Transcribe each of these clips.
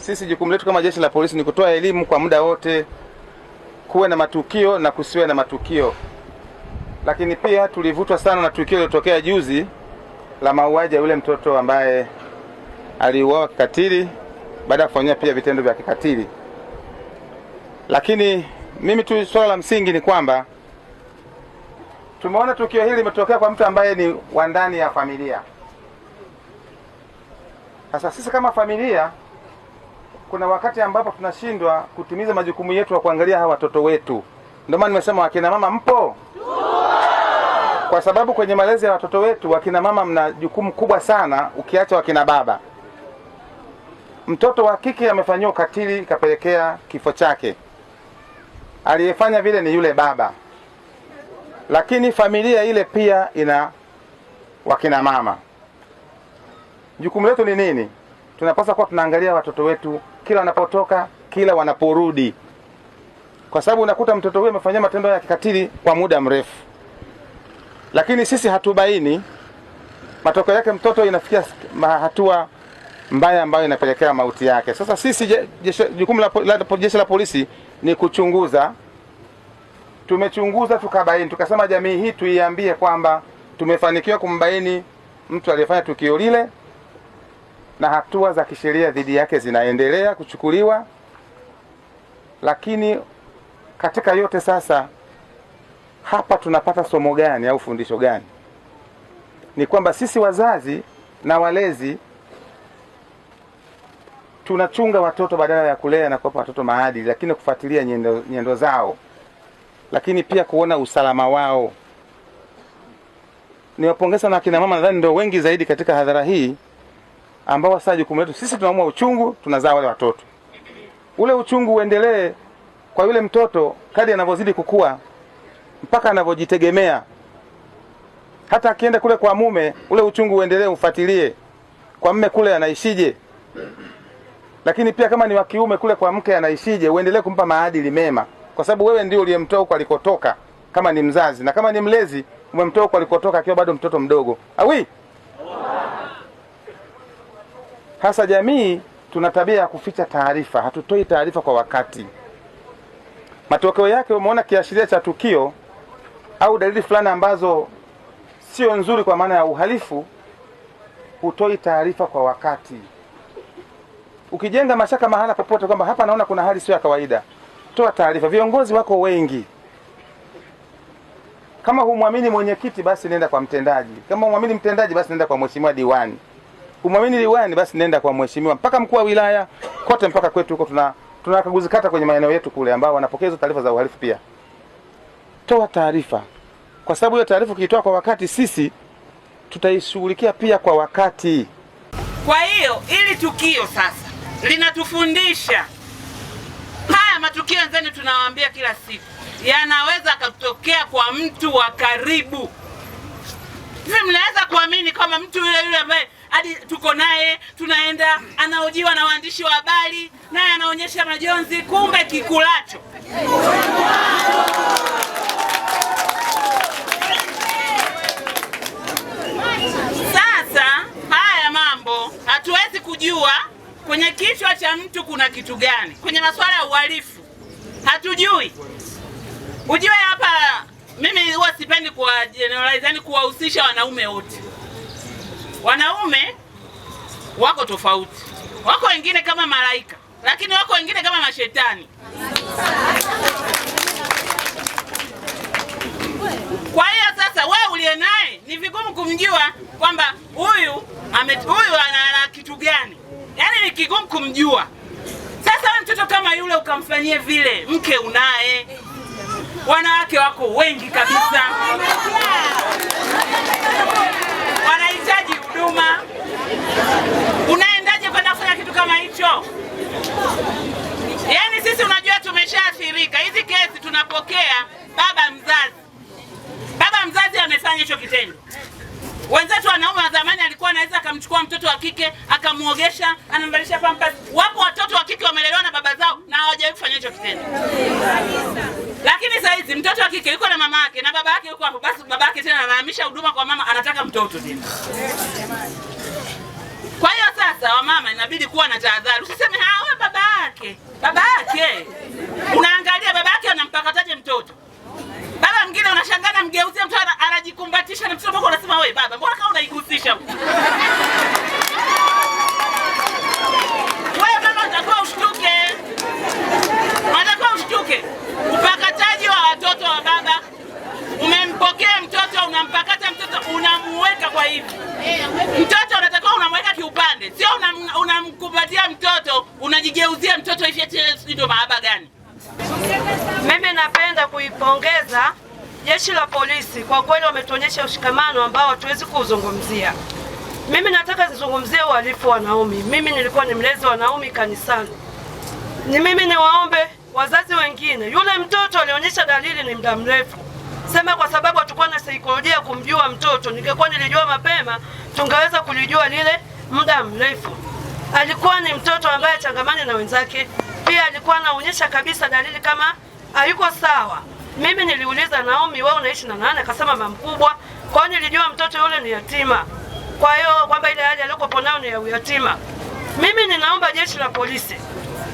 sisi jukumu letu kama jeshi la polisi ni kutoa elimu kwa muda wote, kuwe na matukio na kusiwe na matukio. Lakini pia tulivutwa sana na tukio lilotokea juzi la mauaji ya yule mtoto ambaye aliuawa kikatili baada ya kufanyia pia vitendo vya kikatili. Lakini mimi tu swala la msingi ni kwamba tumeona tukio hili limetokea kwa mtu ambaye ni wa ndani ya familia. Sasa sisi kama familia kuna wakati ambapo tunashindwa kutimiza majukumu yetu ya kuangalia hawa watoto wetu. Ndio maana nimesema wakina mama mpo? Kwa sababu kwenye malezi ya watoto wetu wakina mama mna jukumu kubwa sana ukiacha wakina baba. Mtoto wa kike amefanywa ukatili ikapelekea kifo chake. Aliyefanya vile ni yule baba. Lakini familia ile pia ina wakina mama. Jukumu letu ni nini? Tunapaswa kuwa tunaangalia watoto wetu kila wanapotoka, kila wanaporudi. Kwa sababu unakuta mtoto huyo amefanya matendo ya kikatili kwa muda mrefu, lakini sisi hatubaini, matokeo yake mtoto inafikia hatua mbaya ambayo inapelekea mauti yake. Sasa sisi jukumu la jeshi la polisi ni kuchunguza. Tumechunguza tukabaini, tukasema jamii hii tuiambie kwamba tumefanikiwa kumbaini mtu aliyefanya tukio lile na hatua za kisheria dhidi yake zinaendelea kuchukuliwa. Lakini katika yote sasa hapa tunapata somo gani au fundisho gani? Ni kwamba sisi wazazi na walezi tunachunga watoto badala ya kulea na kuwapa watoto maadili, lakini kufuatilia nyendo zao, lakini pia kuona usalama wao. Niwapongeza na kina mama, nadhani ndio wengi zaidi katika hadhara hii ambao sasa jukumu letu sisi tunaamua uchungu, tunazaa wale watoto. Ule uchungu uendelee kwa yule mtoto kadri anavyozidi kukua mpaka anavyojitegemea. Hata akienda kule kwa mume, ule uchungu uendelee, ufuatilie kwa mume kule anaishije. Lakini pia kama ni wa kiume kule kwa mke anaishije, uendelee kumpa maadili mema, kwa sababu wewe ndio uliyemtoa huko alikotoka kama ni mzazi, na kama ni mlezi umemtoa huko alikotoka akiwa bado mtoto mdogo. Awi hasa jamii tuna tabia ya kuficha taarifa, hatutoi taarifa kwa wakati. Matokeo yake umeona kiashiria cha tukio au dalili fulani ambazo sio nzuri kwa maana ya uhalifu, hutoi taarifa kwa wakati. Ukijenga mashaka mahala popote kwamba hapa naona kuna hali sio ya kawaida, toa taarifa. Viongozi wako wengi. Kama humwamini mwenyekiti basi nenda kwa mtendaji. Kama humwamini mtendaji basi nenda kwa mheshimiwa diwani. Humwamini diwani basi nenda kwa mheshimiwa mpaka mkuu wa wilaya, kote mpaka kwetu huko tunakaguzi kata kwenye maeneo yetu kule ambao wanapokea hizo taarifa za uhalifu pia. Toa taarifa. Kwa sababu hiyo taarifa ukitoa kwa wakati sisi tutaishughulikia pia kwa wakati. Kwa hiyo ili tukio sasa linatufundisha haya matukio wenzenu tunawaambia kila siku yanaweza kutokea kwa mtu wa karibu. Sisi mnaweza kuamini kama mtu yule ambaye hadi tuko naye tunaenda anaojiwa na waandishi wa habari naye anaonyesha majonzi, kumbe kikulacho. Sasa haya mambo hatuwezi kujua kwenye kichwa cha mtu kuna kitu gani. Kwenye masuala ya uhalifu hatujui. Ujue hapa mimi huwa sipendi kwa generalize, yani kuwahusisha wanaume wote. Wanaume wako tofauti. Wako wengine kama malaika, lakini wako wengine kama mashetani. Kwa hiyo sasa wewe uliye naye ni vigumu kumjua kwamba huyu ana kitu gani. Yaani ni kigumu kumjua. Sasa mtoto kama yule ukamfanyie vile, mke unaye, wanawake wako wengi kabisa, wanahitaji huduma. Unaendaje kwenda kufanya kitu kama hicho? Yaani sisi unajua tumeshaathirika. Hizi kesi tunapokea baba mzazi amefanya hicho kitendo. Wenzetu wanaume wa zamani alikuwa anaweza akamchukua mtoto wa kike akamuogesha, anamvalisha pampers. Wapo watoto wa kike wamelelewa na baba zao na hawajawahi kufanya hicho kitendo. Lakini sasa hizi mtoto wa kike yuko na mama yake na baba yake yuko hapo, basi baba yake tena anahamisha huduma kwa mama, anataka mtoto tena. Kwa hiyo sasa wamama inabidi kuwa na tahadhari. Usiseme wewe yake. Unaangalia baba yake anampakataje mtoto. Baba mwingine unashangana mgeuzie mtoto anajikumbatisha na mtoto wako unasema wewe baba, mbona kama unaigusisha? Wewe baba unatakiwa ushtuke. Unatakiwa ushtuke. Upakataji wa watoto wa baba. Umempokea mtoto, unampakata mtoto, unamuweka kwa hivi. Mtoto unatakiwa unamweka kiupande. Sio unamkumbatia mtoto, unajigeuzia mtoto hivi eti ndio mahaba gani? Mimi napenda kuipongeza Jeshi la Polisi, kwa kweli wametuonyesha ushikamano ambao hatuwezi kuzungumzia. Mimi nataka nizungumzie uhalifu wa Naomi. Mimi nilikuwa ni mlezi wa Naomi kanisani. Mimi niwaombe wazazi wengine, yule mtoto alionyesha dalili ni muda mrefu. Sema kwa sababu hatakuwa na saikolojia kumjua mtoto. Ningekuwa nilijua mapema, tungeweza kulijua lile muda mrefu. Alikuwa ni mtoto ambaye changamani na wenzake. Pia alikuwa anaonyesha kabisa dalili kama hayuko sawa. Mimi niliuliza Naomi, wewe unaishi na nani? Akasema mama mkubwa. Kwa hiyo nilijua mtoto yule ni yatima. Kwa hiyo kwamba ile hali aliyokuwa nayo ni ya uyatima. Mimi ninaomba Jeshi la Polisi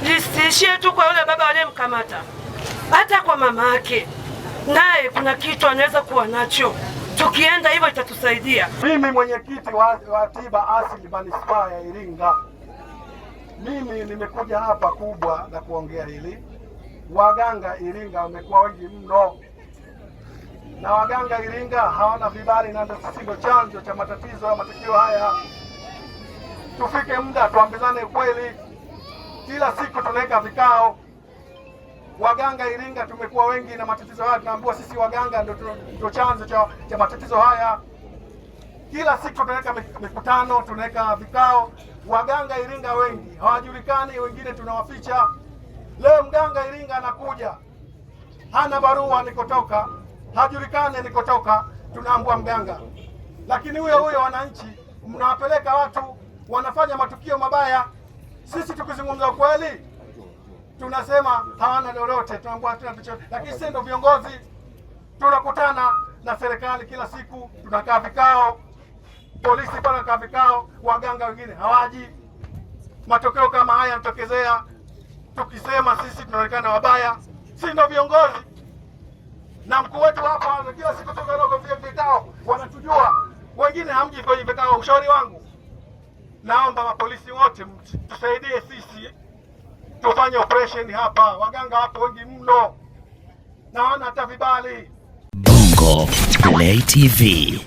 lisiishie tu kwa yule baba aliyemkamata. Hata kwa mama yake naye kuna kitu anaweza kuwa nacho. Tukienda hivyo itatusaidia. Mimi mwenyekiti wa tiba asili manispaa ya Iringa. Mimi nimekuja hapa kubwa na kuongea hili. Waganga Iringa wamekuwa wengi mno. Na waganga Iringa hawana vibali na ndio chanzo cha matatizo ya matukio haya. Tufike muda tuambizane kweli. Kila siku tunaweka vikao. Waganga Iringa tumekuwa wengi na matatizo haya, tunaambiwa sisi waganga ndio chanzo cha matatizo haya. Kila siku tunaweka mikutano, tunaweka vikao. Waganga Iringa wengi hawajulikani, wengine tunawaficha. Leo mganga Iringa anakuja, hana barua nikotoka, hajulikani nikotoka, tunaambua mganga. Lakini huyo wananchi mnawapeleka watu wanafanya matukio mabaya. Sisi tukizungumza kweli tunasema hawana lolote, tunaambua hatuna chochote. Lakini sisi ndio viongozi, tunakutana na serikali kila siku, tunakaa vikao, polisi pale wanakaa vikao, waganga wengine hawaji. Matokeo kama haya yanatokezea, tukisema sisi tunaonekana wabaya. Sisi ndio viongozi na mkuu wetu hapa kila siku tunarogo vikao, wanatujua. Wengine hamji kwenye vikao. Ushauri wangu, naomba mapolisi wote tusaidie sisi tufanye operation hapa. Waganga hapo wengi mno na wana hata vibali. Bongo Play TV.